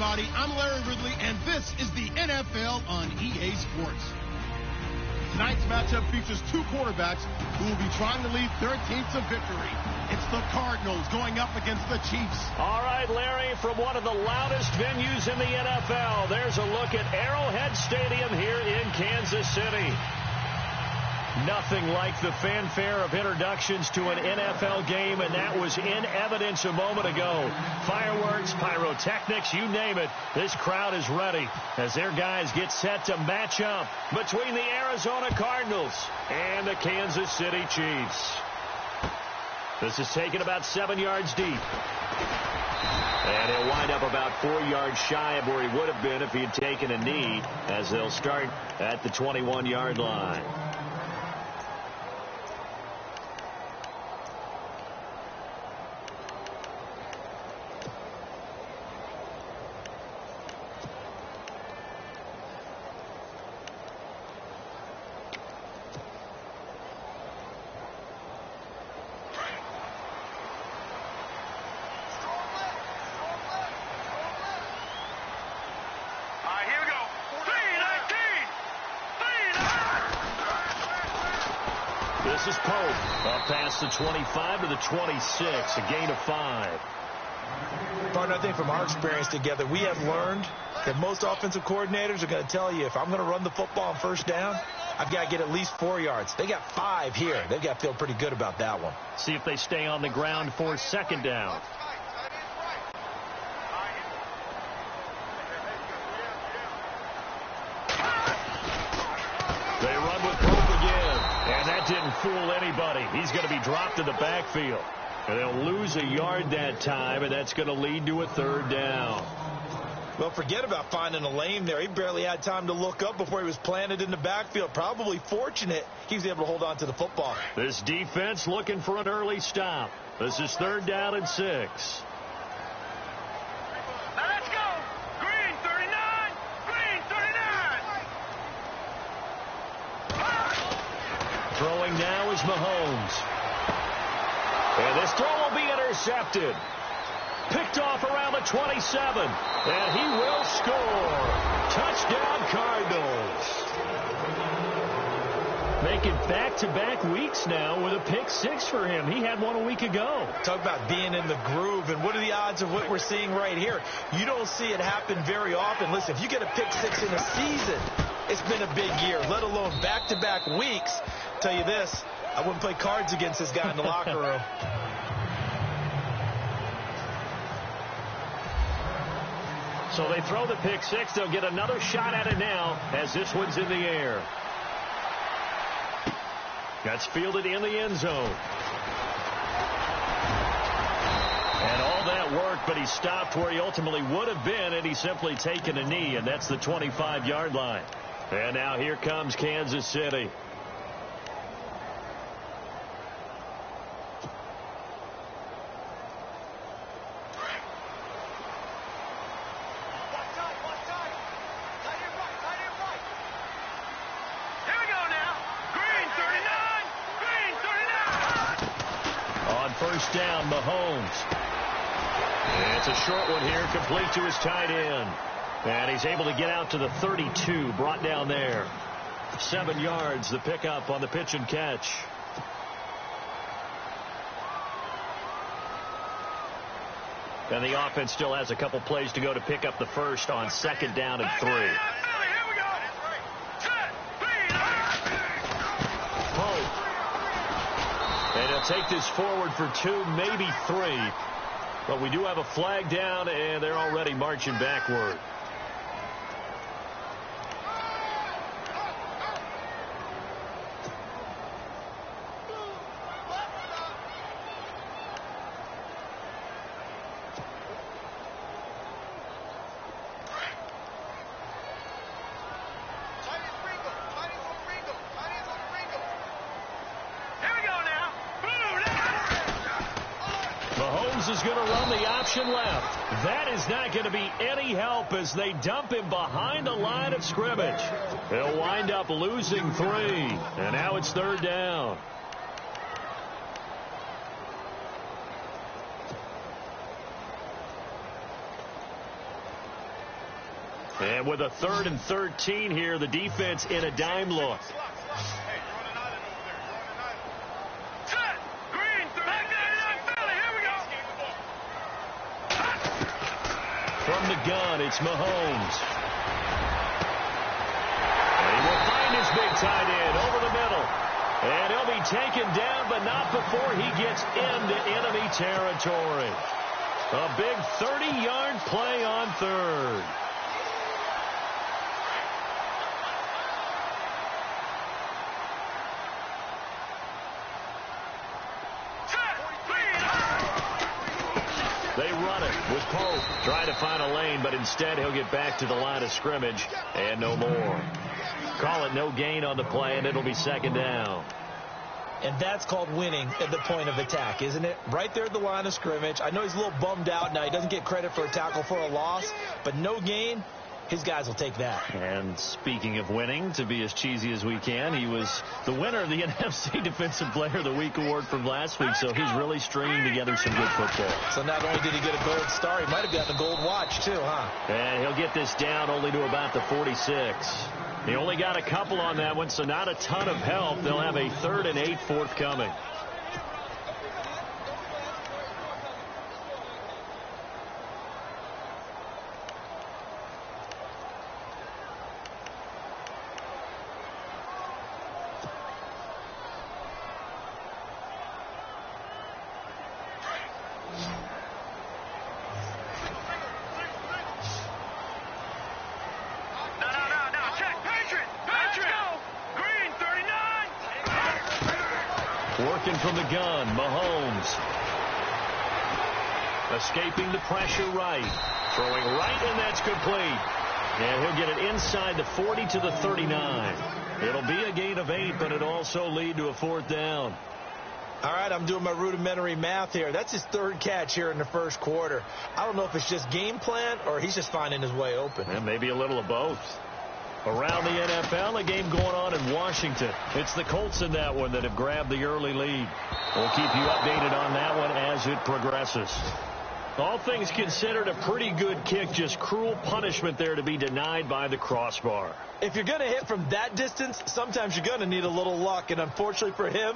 everybody. I'm Larry Ridley, and this is the NFL on EA Sports. Tonight's matchup features two quarterbacks who will be trying to lead their team to victory. It's the Cardinals going up against the Chiefs. All right, Larry, from one of the loudest venues in the NFL, there's a look at Arrowhead Stadium here in Kansas City. Nothing like the fanfare of introductions to an NFL game, and that was in evidence a moment ago. Fireworks, pyrotechnics, you name it. This crowd is ready as their guys get set to match up between the Arizona Cardinals and the Kansas City Chiefs. This is taken about 7 yards deep. And he'll wind up about 4 yards shy of where he would have been if he had taken a knee, as they'll start at the 21-yard line. This is Pope up past the 25 to the 26, a gain of 5. Partner, I think from our experience together, we have learned that most offensive coordinators are going to tell you, if I'm going to run the football on first down, I've got to get at least 4 yards. They got 5 here. They've got to feel pretty good about that one. See if they stay on the ground for second down. They run with Pope again, and that didn't fool anybody. He's going to be dropped in the backfield. And they'll lose a yard that time, and that's going to lead to a third down. Well, forget about finding a lane there. He barely had time to look up before he was planted in the backfield. Probably fortunate he was able to hold on to the football. This defense looking for an early stop. This is third down and 6. Let's go! Green 39! Green 39! Throwing now is Mahomes. And this throw will be intercepted. Picked off around the 27. And he will score. Touchdown, Cardinals. Making back-to-back weeks now with a pick 6 for him. He had one a week ago. Talk about being in the groove, and what are the odds of what we're seeing right here? You don't see it happen very often. Listen, if you get a pick 6 in a season, it's been a big year, let alone back-to-back weeks. Tell you this, I wouldn't play cards against this guy in the locker room. So they throw the pick 6. They'll get another shot at it now as this one's in the air. That's fielded in the end zone. And all that work, but he stopped where he ultimately would have been, and he's simply taken a knee, and that's the 25-yard line. And now here comes Kansas City. First down, Mahomes. It's a short one here, complete to his tight end. And he's able to get out to the 32, brought down there. 7 yards, the pickup on the pitch and catch. And the offense still has a couple plays to go to pick up the first on second down and 3. And he'll take this forward for 2, maybe 3. But we do have a flag down, and they're already marching backward. Mahomes is going to run the option left. That is not going to be any help as they dump him behind the line of scrimmage. He'll wind up losing 3. And now it's third down. And with a 3rd and 13 here, the defense in a dime look. From the gun, it's Mahomes. And he will find his big tight end over the middle. And he'll be taken down, but not before he gets into enemy territory. A big 30-yard play on 3rd. They run it with Pope. Trying to find a lane, but instead he'll get back to the line of scrimmage and no more. Call it no gain on the play, and it'll be 2nd down. And that's called winning at the point of attack, isn't it? Right there at the line of scrimmage. I know he's a little bummed out now. He doesn't get credit for a tackle for a loss, but no gain, his guys will take that. And speaking of winning, to be as cheesy as we can, he was the winner of the NFC Defensive Player of the Week award from last week, so he's really stringing together some good football. So not only did he get a gold star, he might have gotten a gold watch too, huh? And he'll get this down only to about the 46. He only got a couple on that one, so not a ton of help. They'll have a 3rd and 8 forthcoming. Working from the gun, Mahomes. Escaping the pressure right. Throwing right, and that's complete. And he'll get it inside the 40 to the 39. It'll be a gain of 8, but it'll also lead to a 4th down. All right, I'm doing my rudimentary math here. That's his 3rd catch here in the 1st quarter. I don't know if it's just game plan or he's just finding his way open. And maybe a little of both. Around the NFL, a game going on in Washington. It's the Colts in that one that have grabbed the early lead. We'll keep you updated on that one as it progresses. All things considered, a pretty good kick, just cruel punishment there to be denied by the crossbar. If you're going to hit from that distance, sometimes you're going to need a little luck, and unfortunately for him,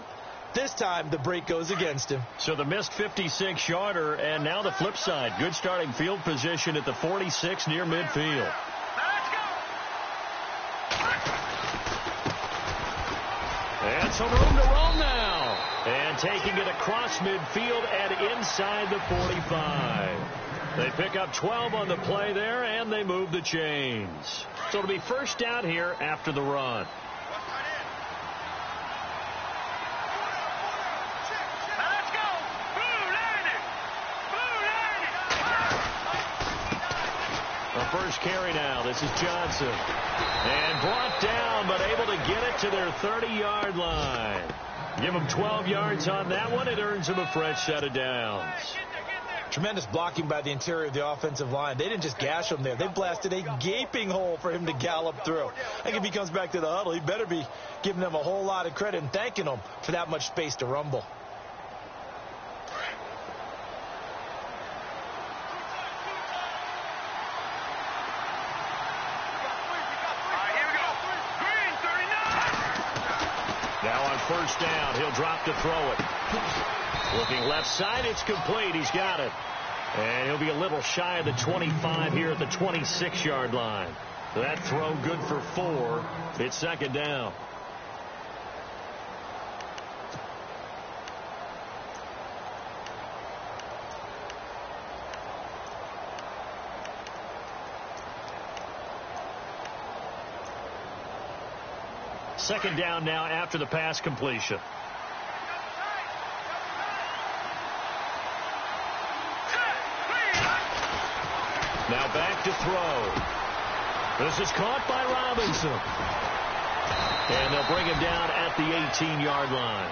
this time the break goes against him. So the missed 56-yarder, and now the flip side. Good starting field position at the 46 near midfield. And some room to roam now. And taking it across midfield and inside the 45. They pick up 12 on the play there, and they move the chains. So it'll be 1st down here after the run. The first carry now. This is Johnson. And brought down, but able to get it to their 30-yard line. Give them 12 yards on that one. It earns them a fresh set of downs. Tremendous blocking by the interior of the offensive line. They didn't just gash him there. They blasted a gaping hole for him to gallop through. I think if he comes back to the huddle, he better be giving them a whole lot of credit and thanking them for that much space to rumble. Now on 1st down, he'll drop to throw it. Looking left side, it's complete. He's got it. And he'll be a little shy of the 25 here at the 26-yard line. That throw good for 4. It's 2nd down. Second down now after the pass completion. Now back to throw. This is caught by Robinson. And they'll bring him down at the 18-yard line.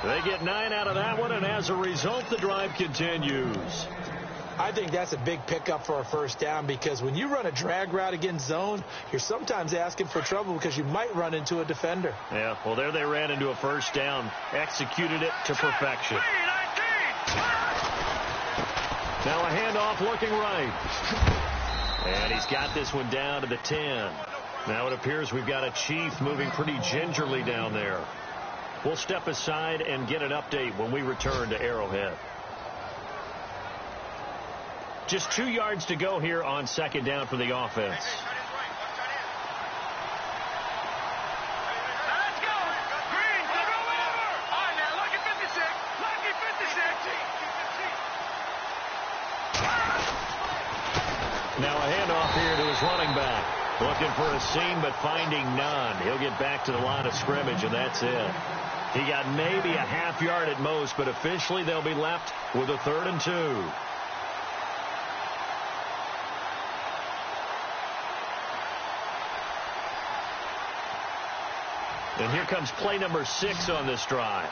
They get 9 out of that one, and as a result, the drive continues. I think that's a big pickup for a 1st down, because when you run a drag route against zone, you're sometimes asking for trouble because you might run into a defender. Yeah, well, there they ran into a 1st down, executed it to perfection. Now a handoff looking right. And he's got this one down to the 10. Now it appears we've got a Chief moving pretty gingerly down there. We'll step aside and get an update when we return to Arrowhead. Just 2 yards to go here on second down for the offense. Now a handoff here to his running back. Looking for a seam, but finding none. He'll get back to the line of scrimmage, and that's it. He got maybe a half yard at most, but officially they'll be left with a 3rd and 2. And here comes play number 6 on this drive.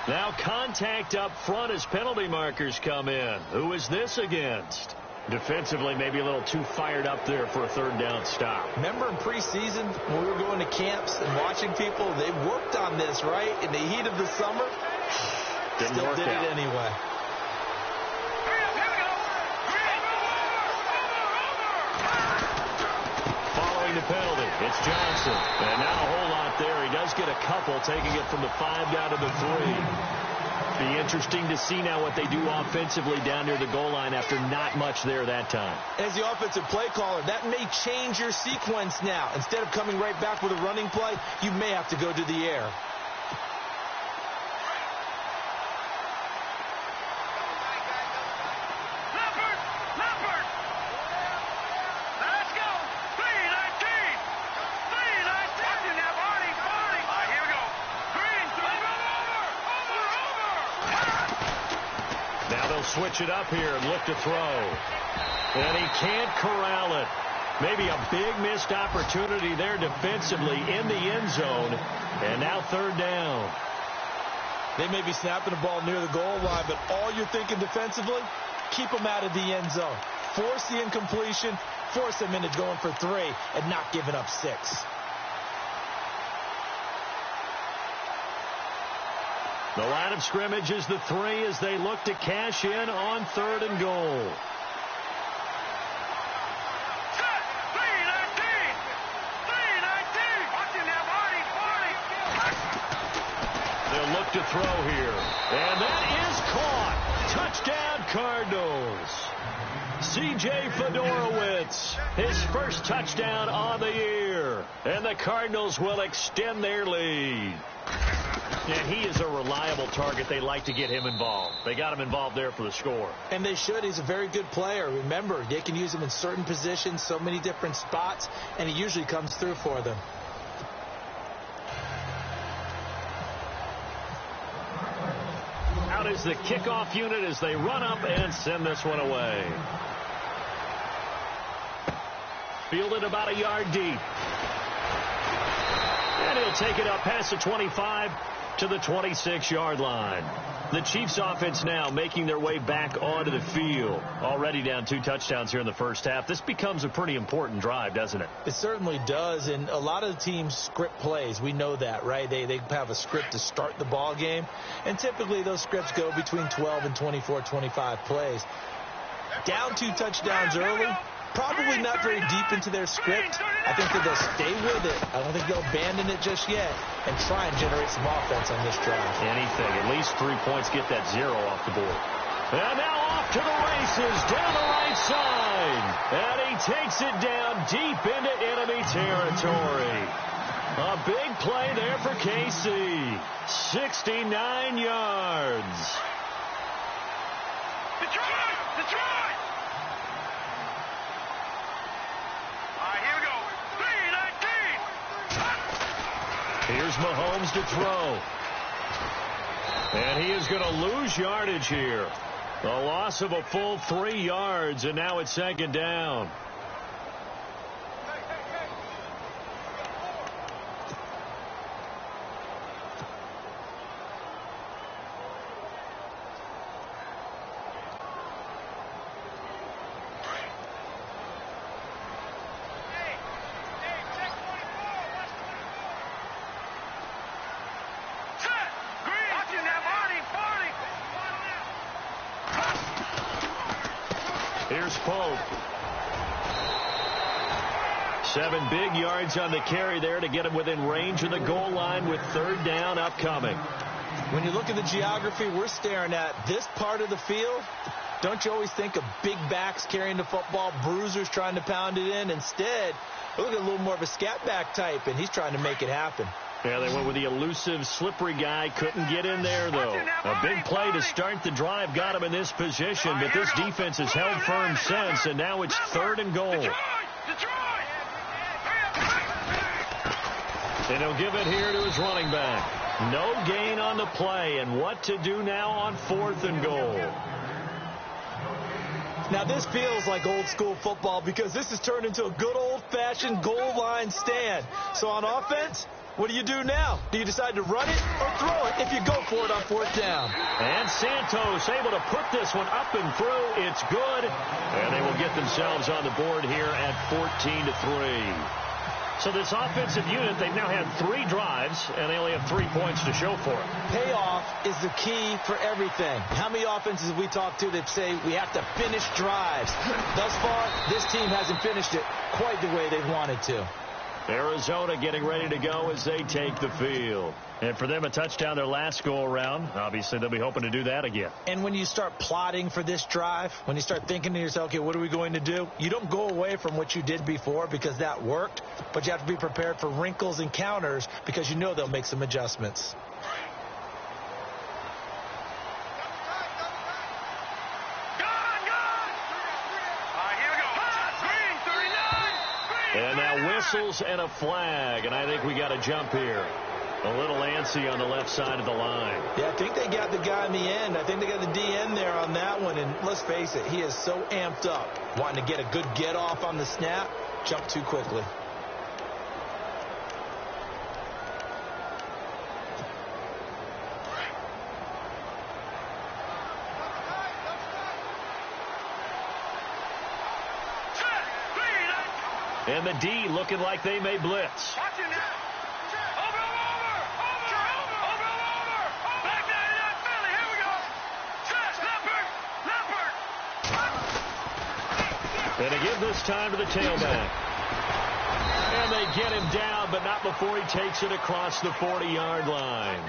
Now contact up front as penalty markers come in. Who is this against? Defensively, maybe a little too fired up there for a 3rd down stop. Remember in preseason when we were going to camps and watching people, they worked on this, right? In the heat of the summer, still did it anyway. Following the penalty, it's Johnson. And not a whole lot there. He does get a couple, taking it from the 5 down to the 3. Be interesting to see now what they do offensively down near the goal line after not much there that time. As the offensive play caller, that may change your sequence now. Instead of coming right back with a running play, you may have to go to the air. Switch it up here and look to throw. And he can't corral it. Maybe a big missed opportunity there defensively in the end zone. And now 3rd down. They may be snapping the ball near the goal line, but all you're thinking defensively, keep them out of the end zone. Force the incompletion, force them into going for 3 and not giving up 6. The line of scrimmage is the 3 as they look to cash in on 3rd and goal. They'll look to throw here. And that is caught. Touchdown Cardinals. C.J. Fedorowicz, his first touchdown on the year. And the Cardinals will extend their lead. Yeah, he is a reliable target. They like to get him involved. They got him involved there for the score. And they should. He's a very good player. Remember, they can use him in certain positions, so many different spots, and he usually comes through for them. Out is the kickoff unit as they run up and send this one away. Fielded about a yard deep. And he'll take it up past the 25 to the 26-yard line. The Chiefs offense now making their way back onto the field. Already down 2 touchdowns here in the first half. This becomes a pretty important drive, doesn't it? It certainly does, and a lot of the teams script plays. We know that, right? They have a script to start the ball game, and typically those scripts go between 12 and 24, 25 plays. Down 2 touchdowns early, probably not very deep into their script. I think that they'll stay with it. I don't think they'll abandon it just yet and try and generate some offense on this drive. Anything. At least 3 points, get that 0 off the board. And now off to the races down the right side. And he takes it down deep into enemy territory. A big play there for KC. 69 yards. Detroit! Detroit! Here's Mahomes to throw. And he is going to lose yardage here. A loss of a full 3 yards, and now it's 2nd down. pulled. 7 big yards on the carry there to get him within range of the goal line with 3rd down upcoming. When you look at the geography we're staring at, this part of the field, don't you always think of big backs carrying the football, bruisers trying to pound it in? Instead, look at a little more of a scat back type, and he's trying to make it happen. Yeah, they went with the elusive, slippery guy. Couldn't get in there, though. A big play to start the drive got him in this position, but this defense has held firm since, and now it's 3rd and goal. And he'll give it here to his running back. No gain on the play, and what to do now on 4th and goal. Now, this feels like old-school football because this has turned into a good old-fashioned goal line stand. So on offense, what do you do now? Do you decide to run it or throw it if you go for it on 4th down? And Santos able to put this one up and through. It's good. And they will get themselves on the board here at 14-3. So this offensive unit, they've now had 3 drives, and they only have 3 points to show for it. Payoff is the key for everything. How many offenses have we talked to that say we have to finish drives? Thus far, this team hasn't finished it quite the way they wanted to. Arizona getting ready to go as they take the field. And for them, a touchdown their last go-around. Obviously, they'll be hoping to do that again. And when you start plotting for this drive, when you start thinking to yourself, okay, what are we going to do? You don't go away from what you did before because that worked, but you have to be prepared for wrinkles and counters because you know they'll make some adjustments. And now whistles and a flag, and I think we got a jump here. A little antsy on the left side of the line. Yeah, I think they got the guy in the end. I think they got the DN there on that one, and let's face it, he is so amped up, wanting to get a good get-off on the snap, jump too quickly. And the D looking like they may blitz. And they give this time to the tailback. And they get him down, but not before he takes it across the 40-yard line.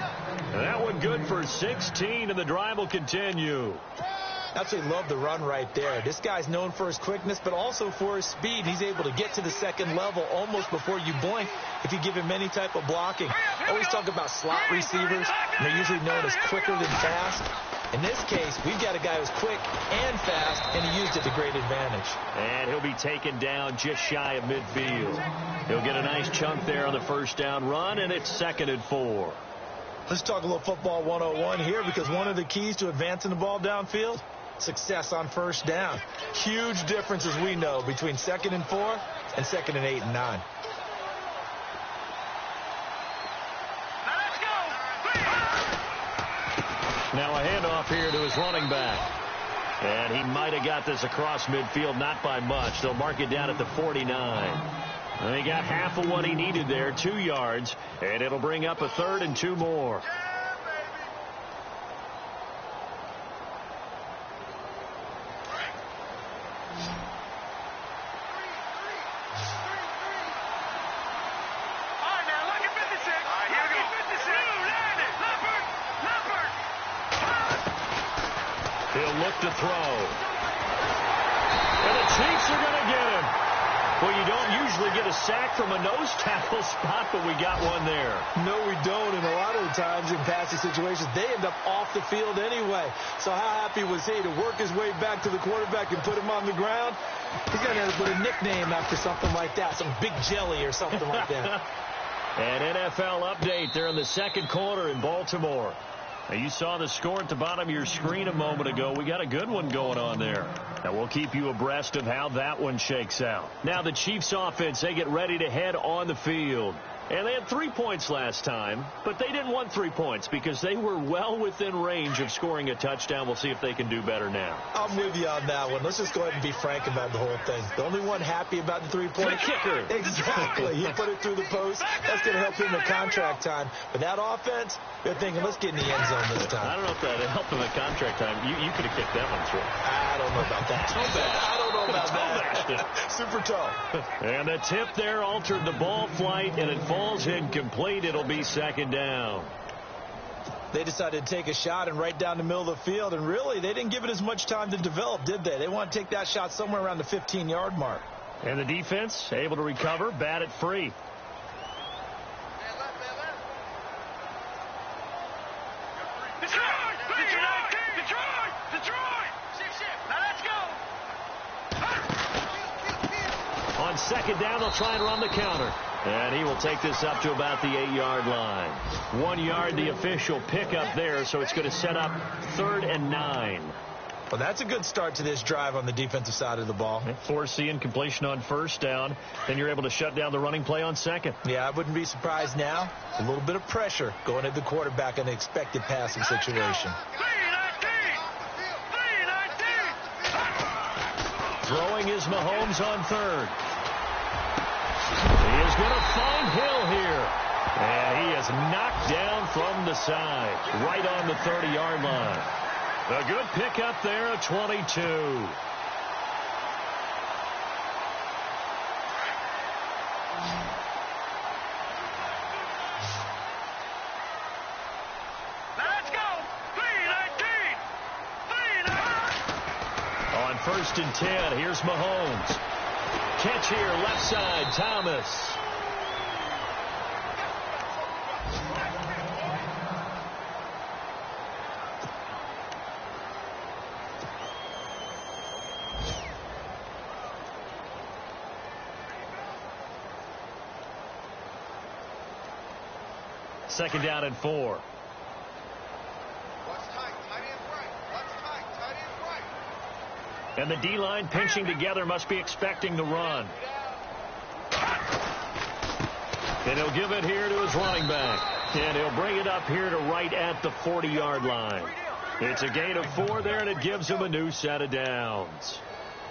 And that one good for 16, and the drive will continue. Absolutely love the run right there. This guy's known for his quickness, but also for his speed. He's able to get to the second level almost before you blink if you give him any type of blocking. Always talk about slot receivers, and they're usually known as quicker than fast. In this case, we've got a guy who's quick and fast, and he used it to great advantage. And he'll be taken down just shy of midfield. He'll get a nice chunk there on the first down run, and it's 2nd and 4. Let's talk a little football 101 here, because one of the keys to advancing the ball downfield, success on first down. Huge difference, as we know, between 2nd and 4 and 2nd and 8 and 9. Now a handoff here to his running back. And he might have got this across midfield, not by much. They'll mark it down at the 49. And he got half of what he needed there, 2 yards. And it'll bring up a 3rd and 2 more. To throw. And the Chiefs are going to get him. Well, you don't usually get a sack from a nose tackle spot, but we got one there. No, we don't. And a lot of the times in passing situations, they end up off the field anyway. So how happy was he to work his way back to the quarterback and put him on the ground? He's going to end up with a nickname after something like that, some Big Jelly or something like that. An NFL update there in the second quarter in Baltimore. Now, you saw the score at the bottom of your screen a moment ago. We got a good one going on there. And we'll keep you abreast of how that one shakes out. Now the Chiefs offense, they get ready to head on the field. And they had 3 points last time, but they didn't want 3 points because they were well within range of scoring a touchdown. We'll see if they can do better now. I'm with you on that one. Let's just go ahead and be frank about the whole thing. The only one happy about the 3-point. The kicker. Exactly. He put it through the post. That's going to help him at contract time. But that offense, they're thinking, let's get in the end zone this time. I don't know if that helped him at contract time. You could have kicked that one through. I don't know about that. Too bad. I don't know How about that? Super toe. And the tip there altered the ball flight, and it falls incomplete. It'll be second down. They decided to take a shot and right down the middle of the field, and really, they didn't give it as much time to develop, did they? They want to take that shot somewhere around the 15-yard mark. And the defense able to recover, bat it free. On second down, they'll try and run the counter. And he will take this up to about the 8-yard line. 1 yard, the official pickup there, so it's going to set up 3rd and 9. Well, that's a good start to this drive on the defensive side of the ball. Force the incompletion on first down. Then you're able to shut down the running play on second. Yeah, I wouldn't be surprised now. A little bit of pressure going at the quarterback in an expected passing situation. Throwing is Mahomes on third. He is going to find Hill here. And he is knocked down from the side, right on the 30-yard line. A good pickup there at 22. Let's go. 3-19. On 1st and 10, here's Mahomes. Catch here, left side, Thomas. Second down and 4. And the D-line pinching together must be expecting the run. And he'll give it here to his running back. And he'll bring it up here to right at the 40-yard line. It's a gain of 4 there, and it gives him a new set of downs.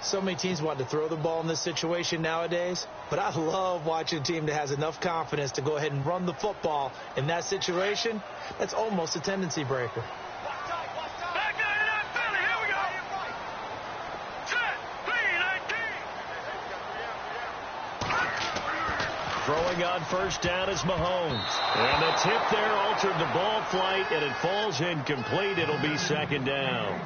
So many teams want to throw the ball in this situation nowadays, but I love watching a team that has enough confidence to go ahead and run the football in that situation. That's almost a tendency breaker. Throwing on first down is Mahomes. And the tip there altered the ball flight, and it falls incomplete. It'll be second down.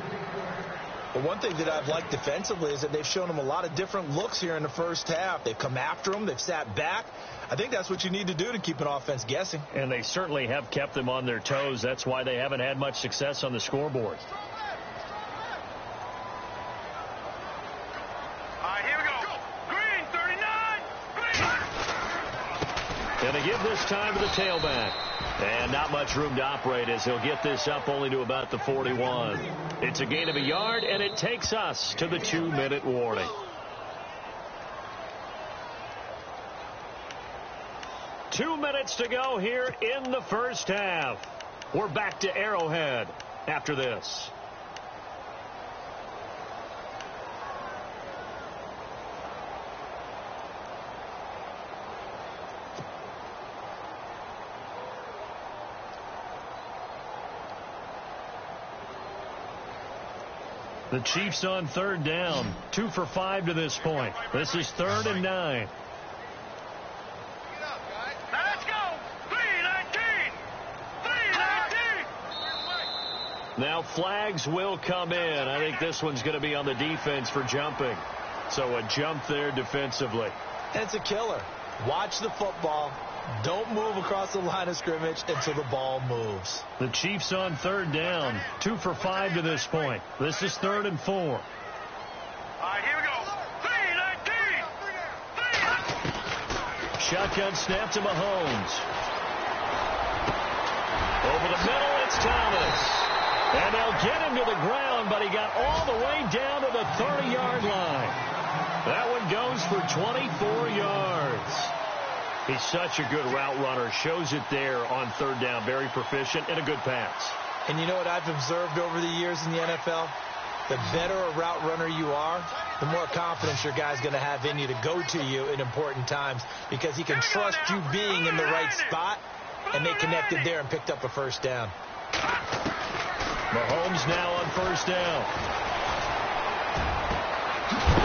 Well, one thing that I've liked defensively is that they've shown them a lot of different looks here in the first half. They've come after them. They've sat back. I think that's what you need to do to keep an offense guessing. And they certainly have kept them on their toes. That's why they haven't had much success on the scoreboard. And they give this time to the tailback. And not much room to operate as he'll get this up only to about the 41. It's a gain of a yard, and it takes us to the 2-minute warning. Two minutes to go here in the first half. We're back to Arrowhead after this. The Chiefs on third down. 2 for 5 to this point. This is 3rd and 9. Let's go. 3-19. 3-19. Now flags will come in. I think this one's going to be on the defense for jumping. So a jump there defensively. And it's a killer. Watch the football. Don't move across the line of scrimmage until the ball moves. The Chiefs on third down. 2 for 5 to this point. This is 3rd and 4. All right, here we go. 3-19. Shotgun snap to Mahomes. Over the middle, it's Thomas. And they'll get him to the ground, but he got all the way down to the 30-yard line. That one goes for 24 yards. He's such a good route runner. Shows it there on third down. Very proficient and a good pass. And you know what I've observed over the years in the NFL? The better a route runner you are, the more confidence your guy's going to have in you to go to you in important times because he can trust you being in the right spot, and they connected there and picked up a first down. Mahomes now on first down.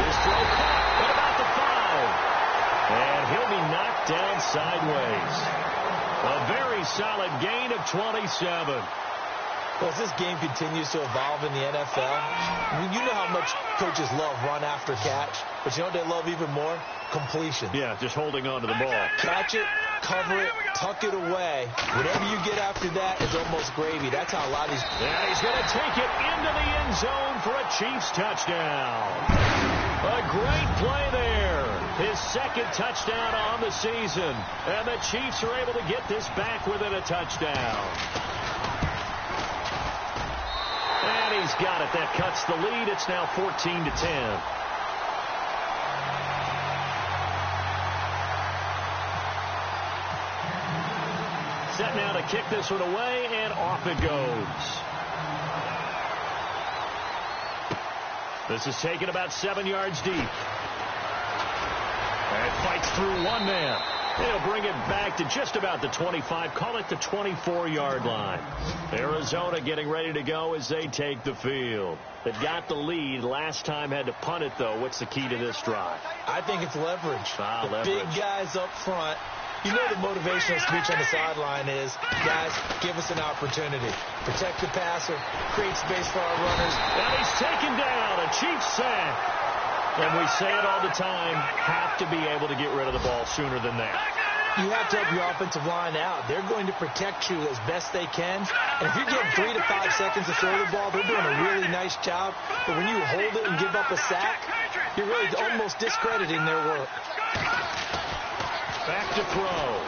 His throw caught at about the 5. And he'll be knocked down sideways. A very solid gain of 27. Well, as this game continues to evolve in the NFL, I mean, you know how much coaches love run after catch, but you know what they love even more? Completion. Yeah, just holding on to the ball. Catch it, cover it, tuck it away. Whatever you get after that is almost gravy. That's how a lot of these... And he's going to take it into the end zone for a Chiefs touchdown. A great play there. His second touchdown on the season. And the Chiefs are able to get this back within a touchdown. And he's got it. That cuts the lead. It's now 14-10. Set now to kick this one away, and off it goes. This is taken about 7 yards deep. And fights through one man. They'll bring it back to just about the 25. Call it the 24-yard line. Arizona getting ready to go as they take the field. They've got the lead. Last time had to punt it, though. What's the key to this drive? I think it's leverage. Leverage. Big guys up front. You know the motivational speech on the sideline is, guys, give us an opportunity. Protect the passer, create space for our runners. And he's taken down. A Chiefs sack. And we say it all the time, have to be able to get rid of the ball sooner than that. You have to help your offensive line out. They're going to protect you as best they can. And if you give 3 to 5 seconds to throw the ball, they're doing a really nice job. But when you hold it and give up a sack, you're really almost discrediting their work. Back to throw.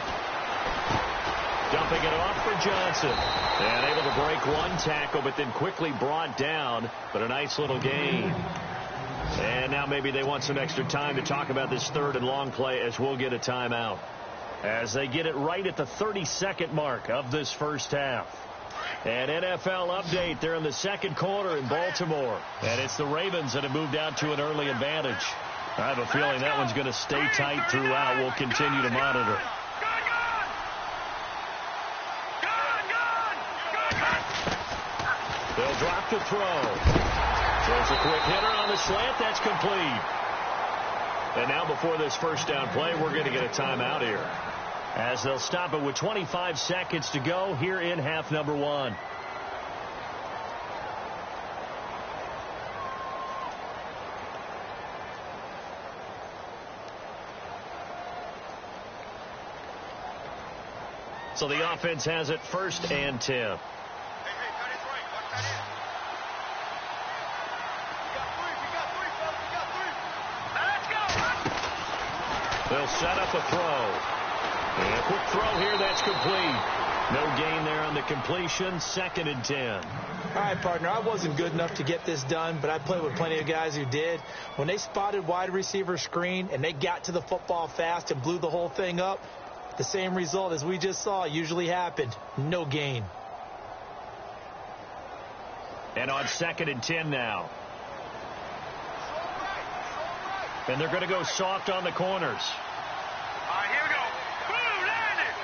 Dumping it off for Johnson. And able to break one tackle, but then quickly brought down. But a nice little gain. And now maybe they want some extra time to talk about this third and long play as we'll get a timeout. As they get it right at the 30-second mark of this first half. An NFL update. They're in the second quarter in Baltimore. And it's the Ravens that have moved out to an early advantage. I have a feeling that one's going to stay tight throughout. We'll continue to monitor. They'll drop the throw. Throws a quick hitter on the slant. That's complete. And now before this first down play, we're going to get a timeout here. As they'll stop it with 25 seconds to go here in half number 1. So the offense has it 1st and 10. They'll set up a throw. And a quick throw here, that's complete. No gain there on the completion. 2nd and 10. All right, partner, I wasn't good enough to get this done, but I played with plenty of guys who did. When they spotted wide receiver screen and they got to the football fast and blew the whole thing up, the same result as we just saw usually happened. No gain. And on 2nd and 10 now. And they're going to go soft on the corners. All right, here we go. Boom, landed.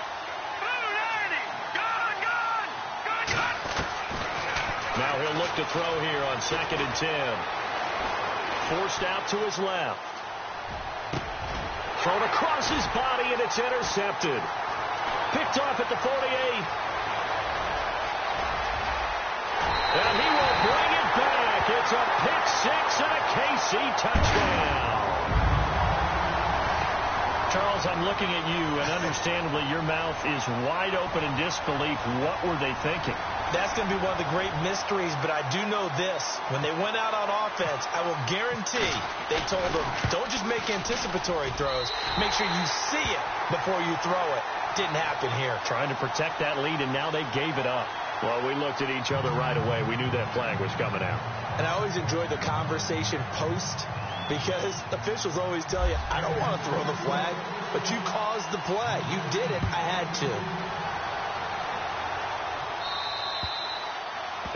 Boom, landed. Gone. Now he'll look to throw here on 2nd and 10. Forced out to his left. Thrown across his body, and it's intercepted. Picked off at the 48. And he will bring it back. It's a pick 6 and a KC touchdown. Charles, I'm looking at you, and understandably your mouth is wide open in disbelief. What were they thinking? That's going to be one of the great mysteries, but I do know this. When they went out on offense, I will guarantee they told them, don't just make anticipatory throws. Make sure you see it before you throw it. Didn't happen here. Trying to protect that lead, and now they gave it up. Well, we looked at each other right away. We knew that flag was coming out. And I always enjoy the conversation post, because officials always tell you, I don't want to throw the flag, but you caused the play. You did it. I had to.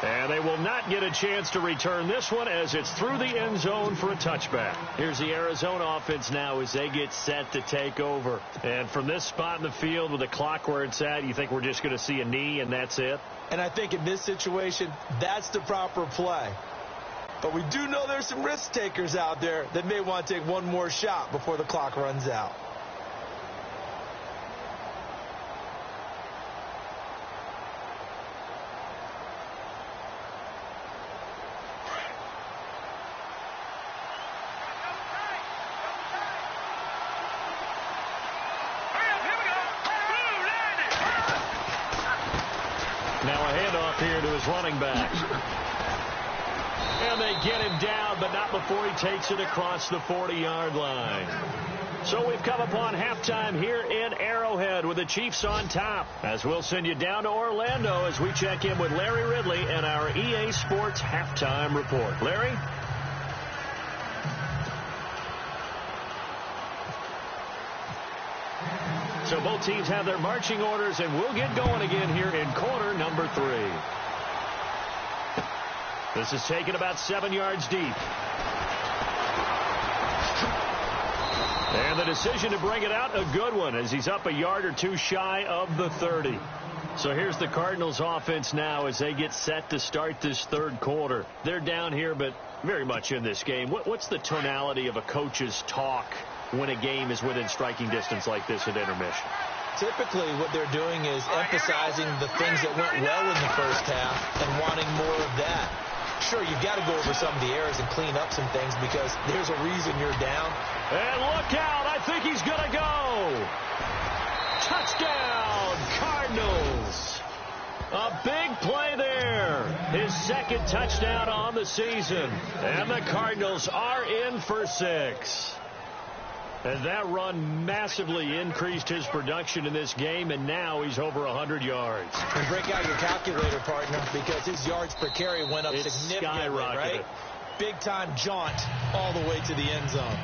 And they will not get a chance to return this one as it's through the end zone for a touchback. Here's the Arizona offense now as they get set to take over. And from this spot in the field with the clock where it's at, you think we're just going to see a knee and that's it? And I think in this situation, that's the proper play. But we do know there's some risk takers out there that may want to take one more shot before the clock runs out. Now a handoff here to his running back. And they get him down, but not before he takes it across the 40-yard line. So we've come upon halftime here in Arrowhead with the Chiefs on top. As we'll send you down to Orlando as we check in with Larry Ridley and our EA Sports halftime report. Larry? So both teams have their marching orders, and we'll get going again here in quarter number 3. This is taken about 7 yards deep. And the decision to bring it out, a good one, as he's up a yard or two shy of the 30. So here's the Cardinals offense now as they get set to start this third quarter. They're down here, but very much in this game. What's the tonality of a coach's talk when a game is within striking distance like this at intermission? Typically, what they're doing is emphasizing the things that went well in the first half and wanting more of that. Sure, you've got to go over some of the errors and clean up some things because there's a reason you're down. And look out. I think he's going to go. Touchdown, Cardinals. A big play there. His second touchdown on the season. And the Cardinals are in for 6. And that run massively increased his production in this game, and now he's over 100 yards. And break out your calculator, partner, because his yards per carry went up significantly, right? Big-time jaunt all the way to the end zone.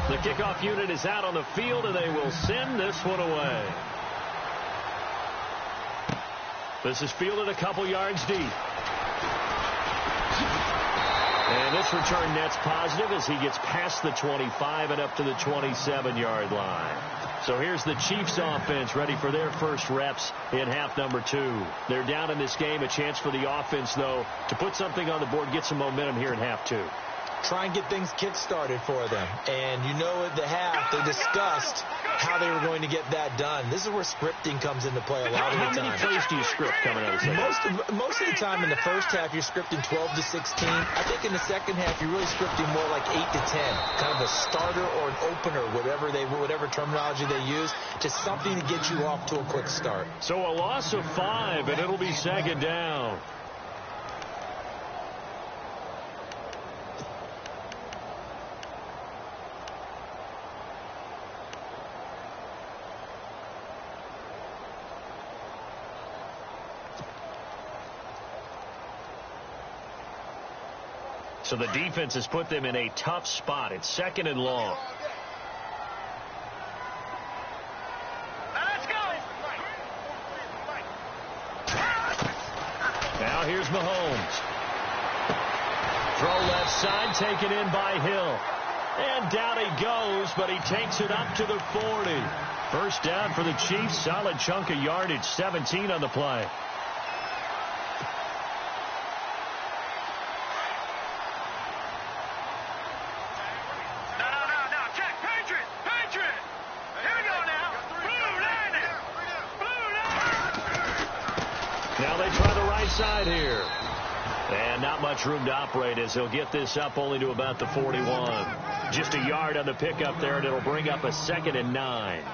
The kickoff unit is out on the field, and they will send this one away. This is fielded a couple yards deep. And this return net's positive as he gets past the 25 and up to the 27-yard line. So here's the Chiefs offense ready for their first reps in half number 2. They're down in this game. A chance for the offense, though, to put something on the board, get some momentum here in half 2. Try and get things kick-started for them. And you know at the half, they discussed how they were going to get that done. This is where scripting comes into play a lot of the time. How many plays do you script coming out of the second? Most of the time in the first half, you're scripting 12 to 16. I think in the second half, you're really scripting more like 8 to 10. Kind of a starter or an opener, whatever terminology they use, just something to get you off to a quick start. So a loss of 5, and it'll be second down. So the defense has put them in a tough spot. It's second and long. Let's go. Now here's Mahomes. Throw left side, taken in by Hill. And down he goes, but he takes it up to the 40. First down for the Chiefs. Solid chunk of yardage, 17 on the play. Now they try the right side here. And not much room to operate as he'll get this up only to about the 41. Just a yard on the pickup there, and it'll bring up a 2nd and 9.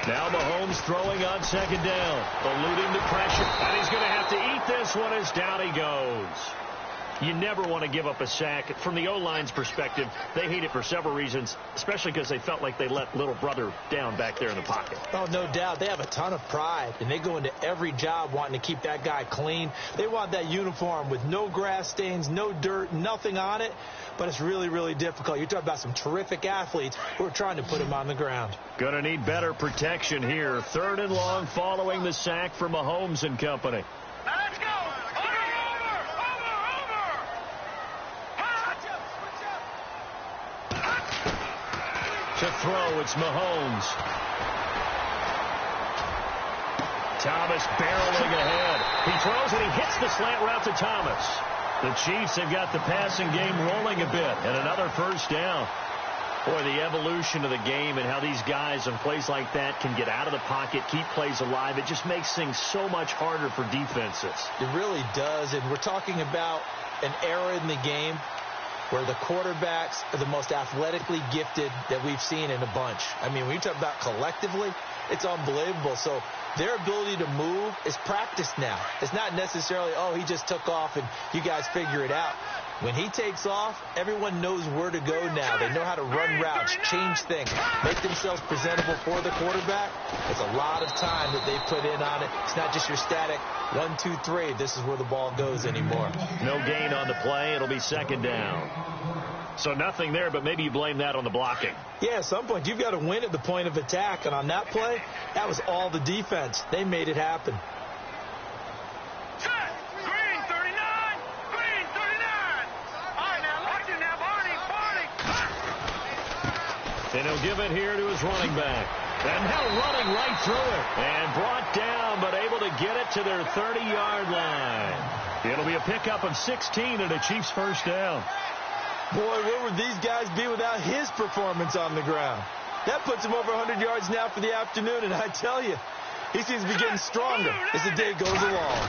Now Mahomes throwing on second down, eluding the pressure. And he's going to have to eat this one as down he goes. You never want to give up a sack. From the O-line's perspective, they hate it for several reasons, especially because they felt like they let little brother down back there in the pocket. Oh, no doubt. They have a ton of pride, and they go into every job wanting to keep that guy clean. They want that uniform with no grass stains, no dirt, nothing on it, but it's really, really difficult. You're talking about some terrific athletes who are trying to put him on the ground. Going to need better protection here. 3rd and long following the sack from Mahomes and company. Now let's go. To throw, it's Mahomes. Thomas barreling ahead. He throws and he hits the slant route to Thomas. The Chiefs have got the passing game rolling a bit, and another first down. Boy, the evolution of the game and how these guys on plays like that can get out of the pocket, keep plays alive, it just makes things so much harder for defenses. It really does, and we're talking about an era in the game where the quarterbacks are the most athletically gifted that we've seen in a bunch. I mean, when you talk about collectively, it's unbelievable. So their ability to move is practiced now. It's not necessarily, oh, he just took off and you guys figure it out. When he takes off, everyone knows where to go now. They know how to run routes, change things, make themselves presentable for the quarterback. It's a lot of time that they put in on it. It's not just your static 1, 2, 3. This is where the ball goes anymore. No gain on the play. It'll be 2nd down. So nothing there, but maybe you blame that on the blocking. Yeah, at some point, you've got to win at the point of attack. And on that play, that was all the defense. They made it happen. Green 39. Green 39. All right, now, watch it now, Barney. And he'll give it here to his running back. And now running right through it. And brought down, but able to get it to their 30-yard line. It'll be a pickup of 16 and a Chiefs first down. Boy, where would these guys be without his performance on the ground? That puts him over 100 yards now for the afternoon, and I tell you, he seems to be getting stronger as the day goes along.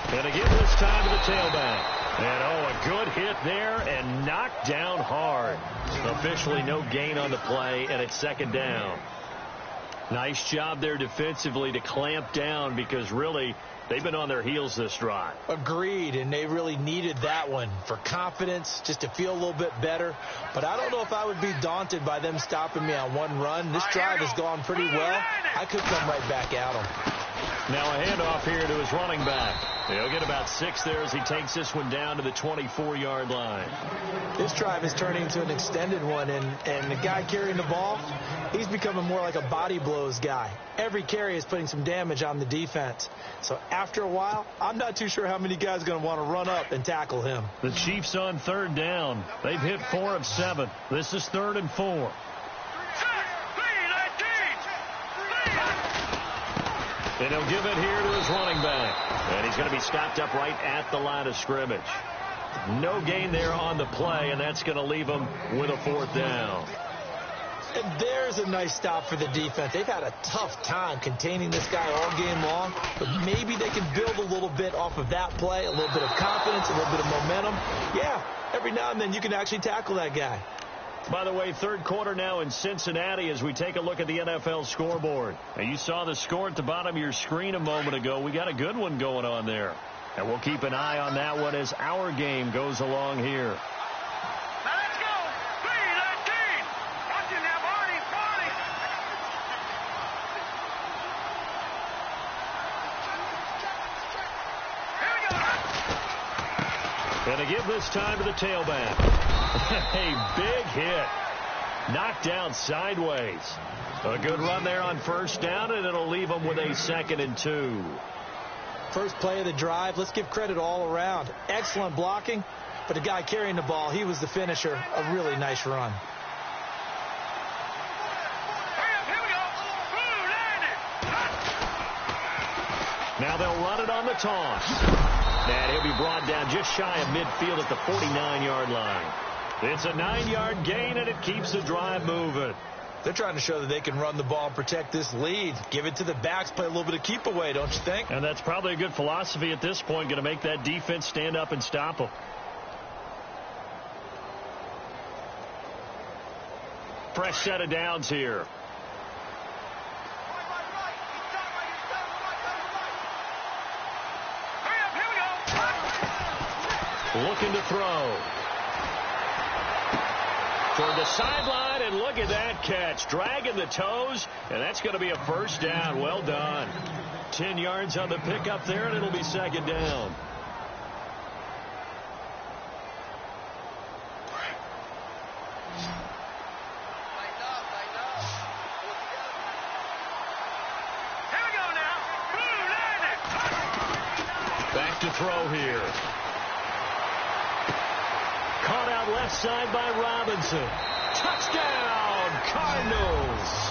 And again this time to the tailback. And, a good hit there and knocked down hard. Officially no gain on the play, and it's 2nd down. Nice job there defensively to clamp down because really they've been on their heels this drive. Agreed, and they really needed that one for confidence, just to feel a little bit better. But I don't know if I would be daunted by them stopping me on one run. This drive has gone pretty well. I could come right back at them. Now a handoff here to his running back. He'll get about 6 there as he takes this one down to the 24-yard line. This drive is turning into an extended one, and the guy carrying the ball, he's becoming more like a body blows guy. Every carry is putting some damage on the defense. So after a while, I'm not too sure how many guys are going to want to run up and tackle him. The Chiefs on 3rd down. They've hit 4 of 7. This is 3rd and 4. And he'll give it here to his running back. And he's going to be stopped up right at the line of scrimmage. No gain there on the play, and that's going to leave him with a 4th down. And there's a nice stop for the defense. They've had a tough time containing this guy all game long, but maybe they can build a little bit off of that play, a little bit of confidence, a little bit of momentum. Yeah, every now and then you can actually tackle that guy. By the way, 3rd quarter now in Cincinnati as we take a look at the NFL scoreboard. Now, you saw the score at the bottom of your screen a moment ago. We got a good one going on there. And we'll keep an eye on that one as our game goes along here. Now let's go. 3-19. Watch it now, Barney. Here we go. And to give this time to the tailback. A big hit. Knocked down sideways. A good run there on 1st down, and it'll leave them with a 2nd and 2. First play of the drive. Let's give credit all around. Excellent blocking, but the guy carrying the ball, he was the finisher. A really nice run. Here we go. Now they'll run it on the toss. And he'll be brought down just shy of midfield at the 49-yard line. It's a 9-yard gain, and it keeps the drive moving. They're trying to show that they can run the ball and protect this lead. Give it to the backs, play a little bit of keep away, don't you think? And that's probably a good philosophy at this point, going to make that defense stand up and stop them. Fresh set of downs here. Looking to throw. Toward the sideline, and look at that catch. Dragging the toes, and that's going to be a first down. Well done. 10 yards on the pickup there, and it'll be second down. Back to throw here. Caught out left side by Robinson. Touchdown, Cardinals.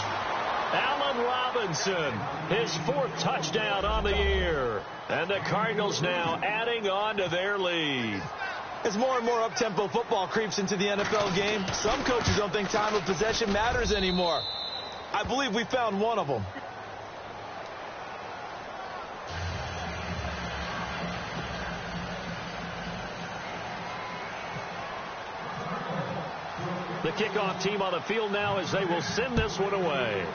Allen Robinson, his 4th touchdown on the year. And the Cardinals now adding on to their lead. As more and more up-tempo football creeps into the NFL game, some coaches don't think time of possession matters anymore. I believe we found one of them. The kickoff team on the field now as they will send this one away.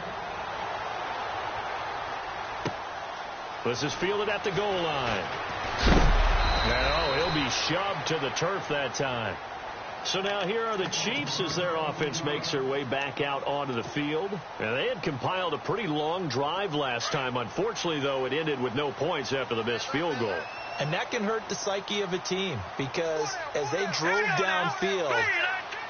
This is fielded at the goal line. No, he'll be shoved to the turf that time. So now here are the Chiefs as their offense makes their way back out onto the field. And they had compiled a pretty long drive last time. Unfortunately, though, it ended with no points after the missed field goal. And that can hurt the psyche of a team because as they drove downfield,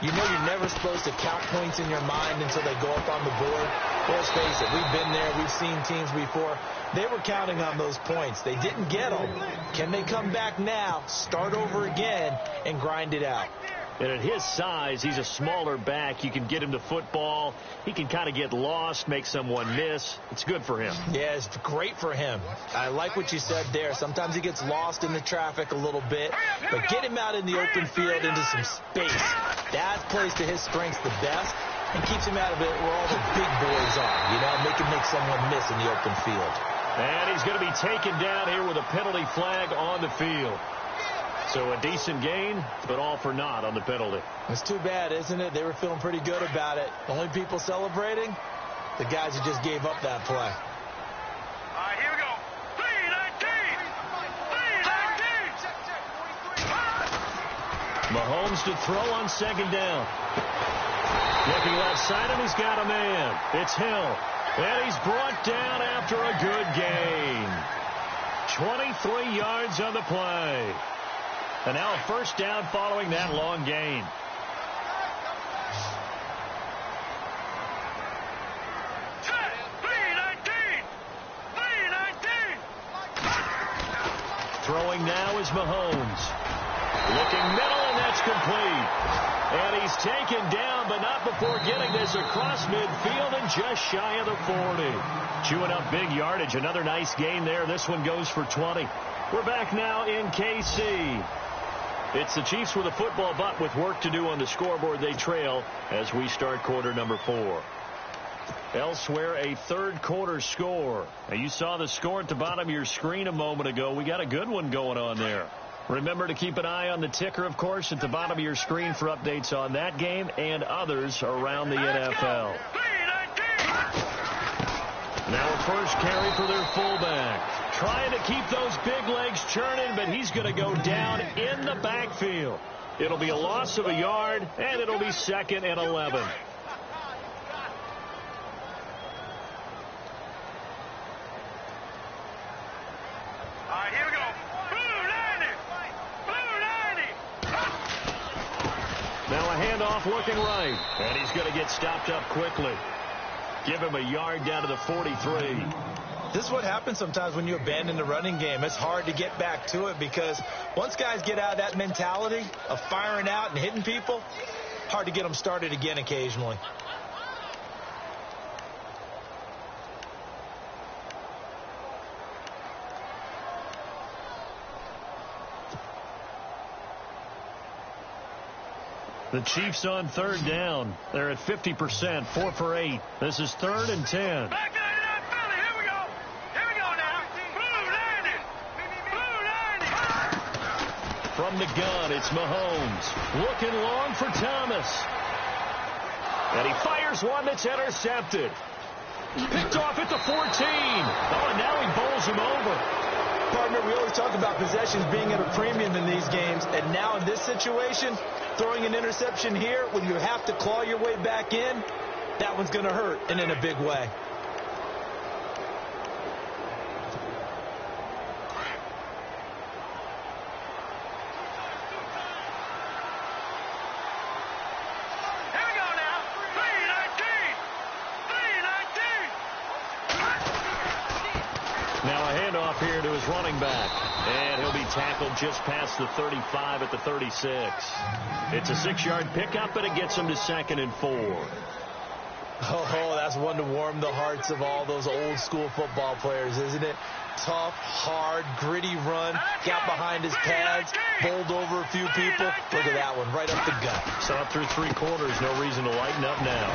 you know you're never supposed to count points in your mind until they go up on the board. Let's face it, we've been there. We've seen teams before. They were counting on those points. They didn't get them. Can they come back now, start over again, and grind it out? And at his size, he's a smaller back. You can get him to football. He can kind of get lost, make someone miss. It's good for him. Yeah, it's great for him. I like what you said there. Sometimes he gets lost in the traffic a little bit, but get him out in the open field into some space. That plays to his strengths the best and keeps him out of it where all the big boys are, you know, make him make someone miss in the open field. And he's going to be taken down here with a penalty flag on the field. So a decent gain, but all for naught on the penalty. It's too bad, isn't it? They were feeling pretty good about it. The only people celebrating, the guys who just gave up that play. All right, here we go. 3-19. Mahomes to throw on second down. Looking left side, and he's got a man. It's Hill. And he's brought down after a good gain. 23 yards on the play. And now a first down following that long gain. Throwing now is Mahomes. Looking middle, and that's complete. And he's taken down, but not before getting this across midfield and just shy of the 40. Chewing up big yardage. Another nice gain there. This one goes for 20. We're back now in KC. It's the Chiefs with a football, but with work to do on the scoreboard. They trail as we start quarter number 4. Elsewhere, a third quarter score. Now, you saw the score at the bottom of your screen a moment ago. We got a good one going on there. Remember to keep an eye on the ticker, of course, at the bottom of your screen for updates on that game and others around the NFL. Now a first carry for their fullback. Trying to keep those big legs churning, but he's going to go down in the backfield. It'll be a loss of a yard, and it'll be 2nd and 11. All right, here we go. Blue 90. Now a handoff looking right, and he's going to get stopped up quickly. Give him a yard down to the 43. This is what happens sometimes when you abandon the running game. It's hard to get back to it because once guys get out of that mentality of firing out and hitting people, hard to get them started again occasionally. The Chiefs on third down. They're at 50%, 4 for 8. This is 3rd and 10. Back to that Philly. Here we go. Here we go now. Blue 90. From the gun, it's Mahomes. Looking long for Thomas. And he fires one that's intercepted. Picked off at the 14. Oh, and now he bowls him over. partner, we always talk about possessions being at a premium in these games, and now in this situation, throwing an interception here when you have to claw your way back in, that one's going to hurt, and in a big way. Now a handoff here to his running back. And he'll be tackled just past the 35 at the 36. It's a 6-yard pickup, and it gets him to 2nd and 4. Oh, that's one to warm the hearts of all those old school football players, isn't it? Tough, hard, gritty run, got behind his pads, bowled over a few people. Look at that one, right up the gut. So up through 3 quarters, no reason to lighten up now.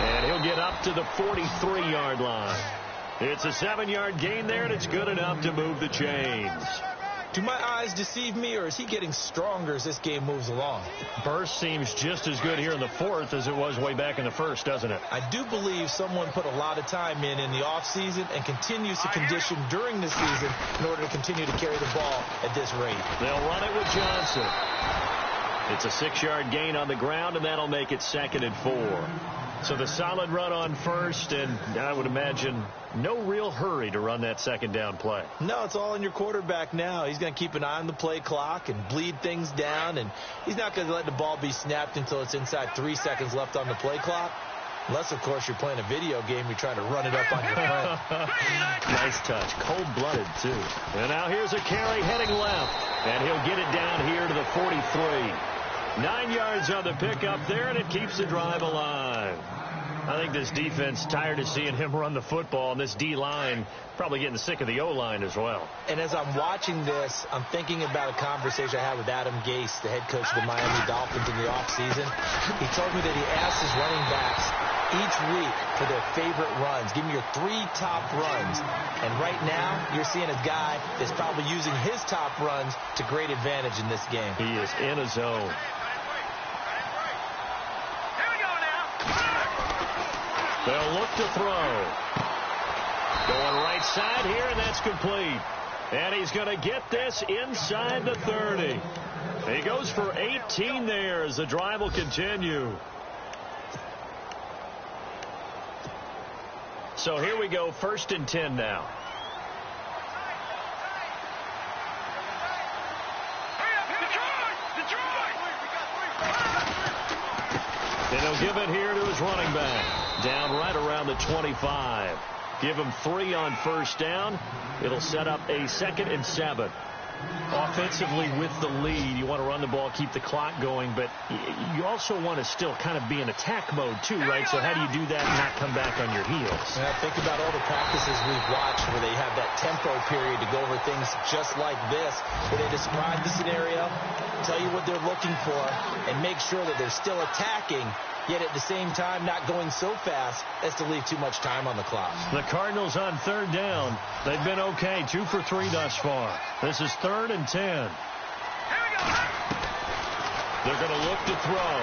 And he'll get up to the 43-yard line. It's a 7-yard gain there, and it's good enough to move the chains. Do my eyes deceive me, or is he getting stronger as this game moves along? Burst seems just as good here in the 4th as it was way back in the 1st, doesn't it? I do believe someone put a lot of time in the offseason and continues to condition during the season in order to continue to carry the ball at this rate. They'll run it with Johnson. It's a 6-yard gain on the ground, and that'll make it 2nd and 4. So the solid run on first, and I would imagine no real hurry to run that 2nd down play. No, it's all in your quarterback now. He's going to keep an eye on the play clock and bleed things down, and he's not going to let the ball be snapped until it's inside 3 seconds left on the play clock. Unless, of course, you're playing a video game, you're trying to run it up on your friend. Nice touch. Cold-blooded, too. And now here's a carry heading left, and he'll get it down here to the 43. 9 yards on the pickup there, and it keeps the drive alive. I think this defense tired of seeing him run the football, and this D-line probably getting sick of the O-line as well. And as I'm watching this, I'm thinking about a conversation I had with Adam Gase, the head coach of the Miami Dolphins in the offseason. He told me that he asked his running backs each week for their favorite runs. Give me your 3 top runs. And right now, you're seeing a guy that's probably using his top runs to great advantage in this game. He is in a zone. They'll look to throw. Going right side here, and that's complete. And he's going to get this inside the 30. He goes for 18 there as the drive will continue. So here we go, 1st and 10 now. And he'll give it here to his running back. Down right around the 25. Give him 3 on 1st down. It'll set up a 2nd and 7. Offensively with the lead, you want to run the ball, keep the clock going, but you also want to still kind of be in attack mode too, right? So how do you do that and not come back on your heels? Yeah, think about all the practices we've watched where they have that tempo period to go over things just like this, where they describe the scenario, tell you what they're looking for, and make sure that they're still attacking, yet at the same time not going so fast as to leave too much time on the clock. The Cardinals on 3rd down. They've been okay, 2 for 3 thus far. This is 3rd and 10. They're going to look to throw.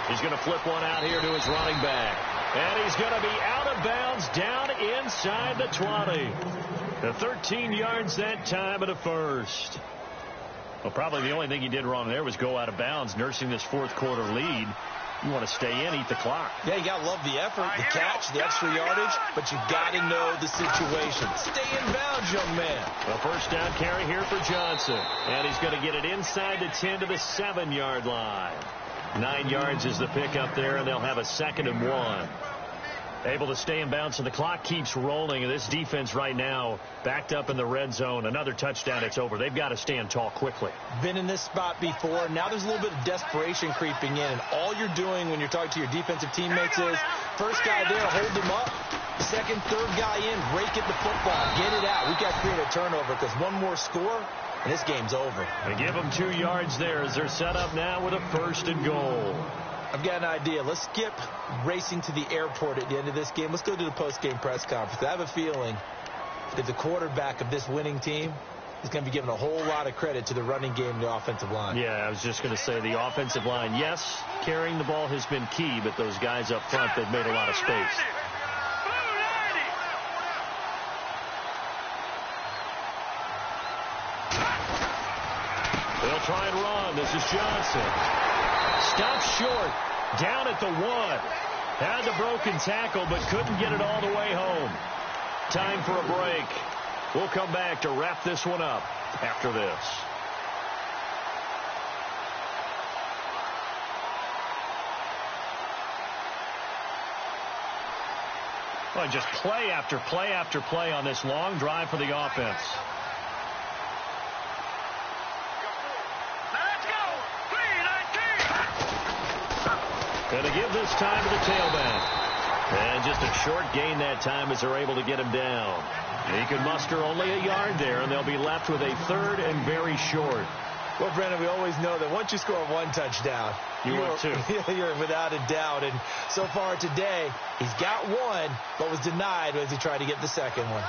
He's going to flip one out here to his running back. And he's going to be out of bounds down inside the 20. The 13 yards that time of the 1st. Well, probably the only thing he did wrong there was go out of bounds, nursing this 4th quarter lead. You want to stay in, eat the clock. Yeah, you got to love the effort, the catch, the extra yardage, but you got to know the situation. Stay in bounds, young man. A 1st down carry here for Johnson. And he's going to get it inside the 10 to the 7-yard line. 9 yards is the pickup there, and they'll have a 2nd and 1. Able to stay in bounds, and the clock keeps rolling. And this defense right now backed up in the red zone. Another touchdown, it's over. They've got to stand tall quickly. Been in this spot before. Now there's a little bit of desperation creeping in. And all you're doing when you're talking to your defensive teammates is, first guy there, hold him up. Second, third guy in, rake at the football. Get it out. We've got to create a turnover because one more score, and this game's over. They give them 2 yards there as they're set up now with a 1st and goal. I've got an idea. Let's skip racing to the airport at the end of this game. Let's go to the post-game press conference. I have a feeling that the quarterback of this winning team is going to be giving a whole lot of credit to the running game and the offensive line. Yeah, I was just going to say the offensive line, yes, carrying the ball has been key, but those guys up front, they've made a lot of space. try and run. This is Johnson. Stopped short. Down at the 1. Had the broken tackle, but couldn't get it all the way home. Time for a break. We'll come back to wrap this one up after this. Well, just play after play after play on this long drive for the offense. Let's go. 3-19. Going to give this time to the tailback. And just a short gain that time as they're able to get him down. He could muster only a yard there, and they'll be left with a 3rd and very short. Well, Brandon, we always know that once you score 1 touchdown, you're without a doubt. And so far today, he's got 1, but was denied as he tried to get the second one.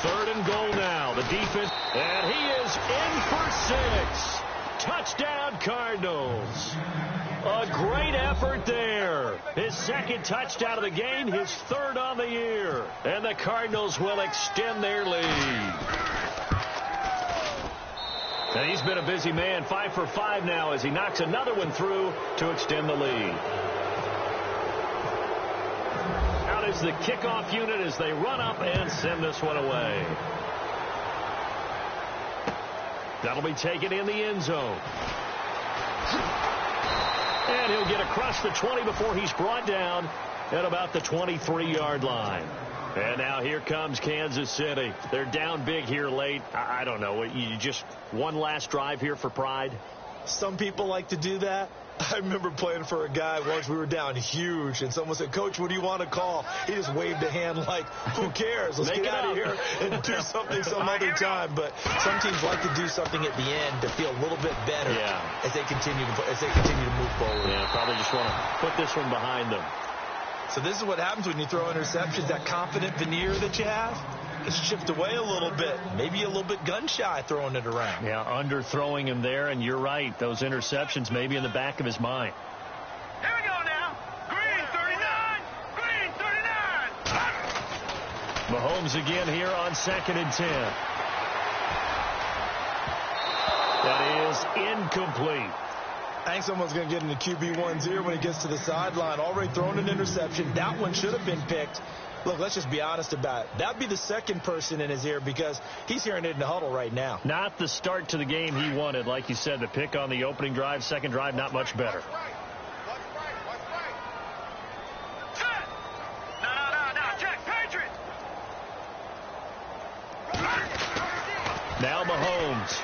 Third and goal now. The defense, and he is in for 6. Touchdown, Cardinals. A great effort there. His 2nd touchdown of the game, his 3rd on the year. And the Cardinals will extend their lead. And he's been a busy man, 5 for 5 now as he knocks another one through to extend the lead. Out is the kickoff unit as they run up and send this one away. That'll be taken in the end zone. And he'll get across the 20 before he's brought down at about the 23-yard line. And now here comes Kansas City. They're down big here late. I don't know. You just one last drive here for pride? Some people like to do that. I remember playing for a guy once. We were down huge, and someone said, "Coach, what do you want to call?" He just waved a hand like, "Who cares? Let's get out of here and do something some other time." But some teams like to do something at the end to feel a little bit better as they continue to move forward. Yeah, probably just want to put this one behind them. So this is what happens when you throw interceptions. That confident veneer that you have, it's chipped away a little bit. Maybe a little bit gun-shy throwing it around. Yeah, underthrowing him there, and you're right. Those interceptions may be in the back of his mind. Here we go now. Green 39. Green 39. Mahomes again here on 2nd and 10. That is incomplete. I think someone's going to get into QB1's ear when he gets to the sideline. Already thrown an interception. That one should have been picked. Look, let's just be honest about it. That'd be the second person in his ear because he's hearing it in the huddle right now. Not the start to the game he wanted. Like you said, the pick on the opening drive, second drive, not much better. No, check, Patriot. Now Mahomes.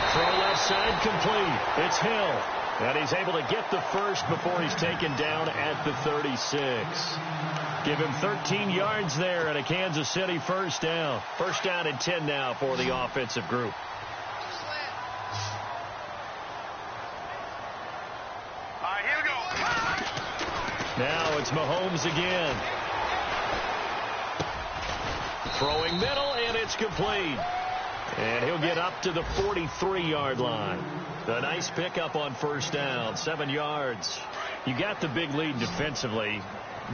Throw left side complete. It's Hill. And he's able to get the first before he's taken down at the 36. Give him 13 yards there and a Kansas City first down. First down and 10 now for the offensive group. All right, here we go. Now it's Mahomes again. Throwing middle, and it's complete. And he'll get up to the 43-yard line. A nice pickup on first down, 7 yards. You got the big lead defensively.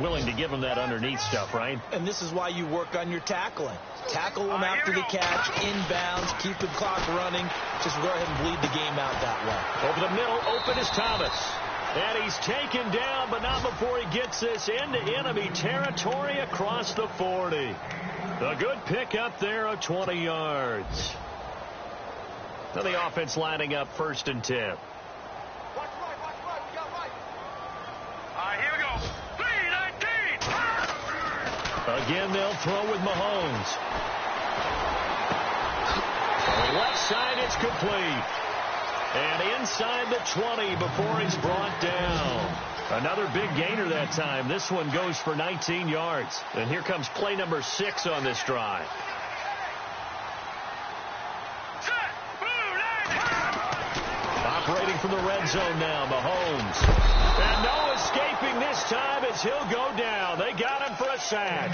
Willing to give him that underneath stuff, right? And this is why you work on your tackling. Tackle him after the catch, inbounds, keep the clock running. Just go ahead and bleed the game out that way. Over the middle, open is Thomas. And he's taken down, but not before he gets this into enemy territory across the 40. A good pickup there of 20 yards. Now the offense lining up 1st and 10. All right, here we go. 3-19. Again, they'll throw with Mahomes. Left side, it's complete. And inside the 20 before he's brought down. Another big gainer that time. This one goes for 19 yards. And here comes play number 6 on this drive. Operating from the red zone now, Mahomes. And no escaping this time as he'll go down. They got him for a sack.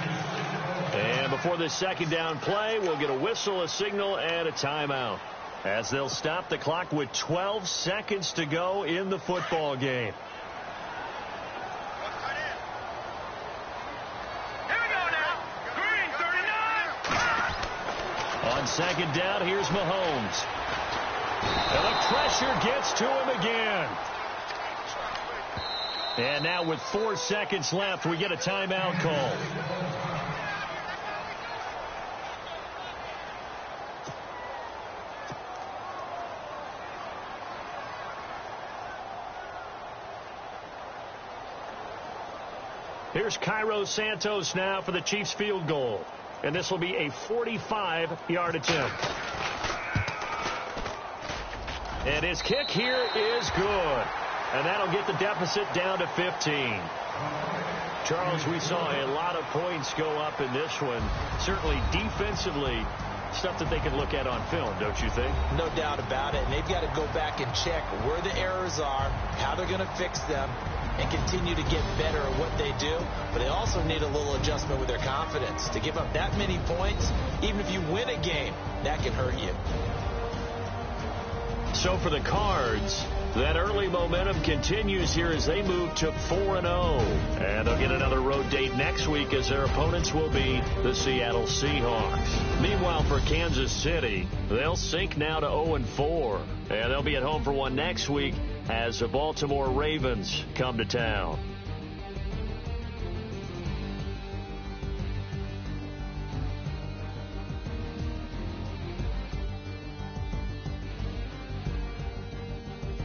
And before this second down play, we'll get a whistle, a signal, and a timeout. As they'll stop the clock with 12 seconds to go in the football game. Here we go now. Green 39. second down, here's Mahomes. And the pressure gets to him again. And now with 4 seconds left, we get a timeout call. Here's Cairo Santos now for the Chiefs field goal. And this will be a 45-yard attempt. And his kick here is good. And that'll get the deficit down to 15. Charles, we saw a lot of points go up in this one. Certainly defensively, stuff that they can look at on film, don't you think? No doubt about it. And they've got to go back and check where the errors are, how they're going to fix them, and continue to get better at what they do. But they also need a little adjustment with their confidence. To give up that many points, even if you win a game, that can hurt you. So for the Cards, that early momentum continues here as they move to 4-0. And they'll get another road date next week as their opponents will be the Seattle Seahawks. Meanwhile, for Kansas City, they'll sink now to 0-4. And they'll be at home for one next week as the Baltimore Ravens come to town.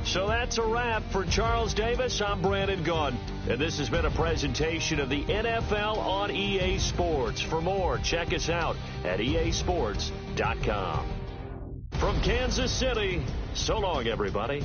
So that's a wrap. For Charles Davis, I'm Brandon Gunn. And this has been a presentation of the NFL on EA Sports. For more, check us out at easports.com. From Kansas City, so long, everybody.